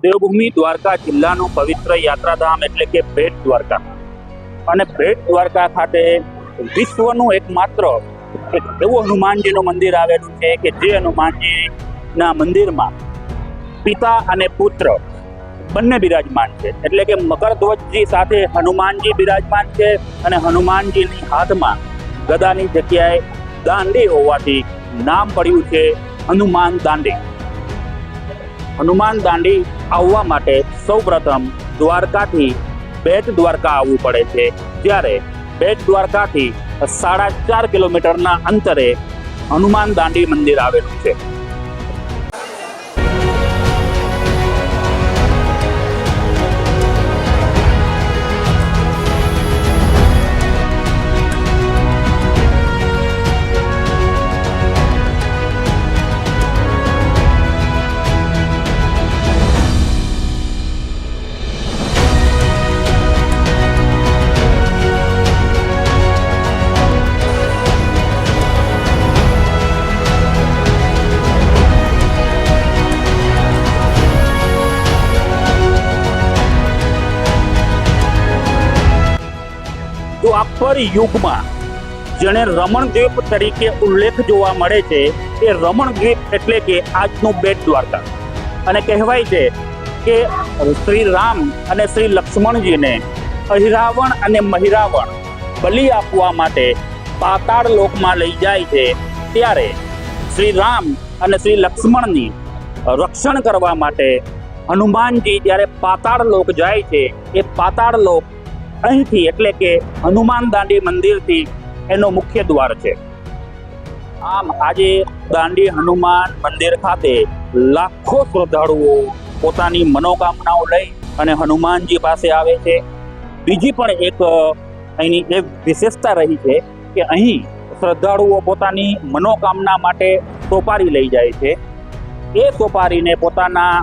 દેવભૂમિ દ્વારકા જિલ્લાનું પવિત્ર યાત્રાધામ એટલે કે બેટ દ્વારકા. અને બેટ દ્વારકા ખાતે વિશ્વનું એકમાત્ર એક એવું હનુમાનજીનું મંદિર આવેલું છે કે જે હનુમાનજીના મંદિરમાં પિતા અને પુત્ર બંને બિરાજમાન છે. એટલે કે મકરધ્વજજી સાથે હનુમાનજી બિરાજમાન છે અને હનુમાનજીની હાથમાં ગદાની જગ્યાએ દાંડી હોવાથી નામ પડ્યું છે હનુમાન દાંડી. હનુમાન દાંડી આવવા માટે સૌપ્રથમ દ્વારકાથી બેટ દ્વારકા આવવું પડે છે, જ્યારે બેટ દ્વારકાથી 4.5 કિલોમીટરના અંતરે હનુમાન દાંડી મંદિર આવેલું છે. દ્વાપર યુગમાં જેને રમણદ્વીપ તરીકે ઉલ્લેખ જોવા મળે છે એ રમણદ્વીપ એટલે કે આજનું બેટ દ્વારકા. અને કહેવાય છે કે શ્રી રામ અને શ્રી લક્ષ્મણજીને અહિરાવણ અને મહિરાવણ બલિ આપવા માટે પાતાળ લોકમાં લઈ જાય છે, ત્યારે શ્રી રામ અને શ્રી લક્ષ્મણની રક્ષણ કરવા માટે હનુમાનજી જ્યારે પાતાળ લોક જાય છે, એ પાતાળ લોક અહીંથી એટલે કે હનુમાન દાંડી મંદિરથી એનો મુખ્ય દ્વાર છે. આમ આજે દાંડી હનુમાન મંદિર ખાતે લાખો શ્રદ્ધાળુઓ પોતાની મનોકામનાઓ લઈ અને હનુમાનજી પાસે આવે છે. બીજી પણ એક અહીંની એક વિશેષતા રહી છે કે અહીં શ્રદ્ધાળુઓ પોતાની મનોકામના માટે સોપારી લઈ જાય છે. એ સોપારીને પોતાના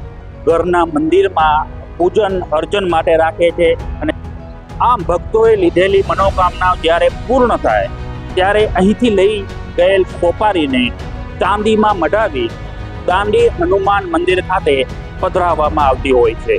ઘરના મંદિરમાં પૂજન અર્ચન માટે રાખે છે. અને આમ ભક્તોએ લીધેલી મનોકામના જ્યારે પૂર્ણ થાય ત્યારે અહીંથી લઈ ગયેલ સોપારીને ચાંદીમાં મઢાવી દાંડી હનુમાન મંદિર ખાતે પધરાવવામાં આવતી હોય છે.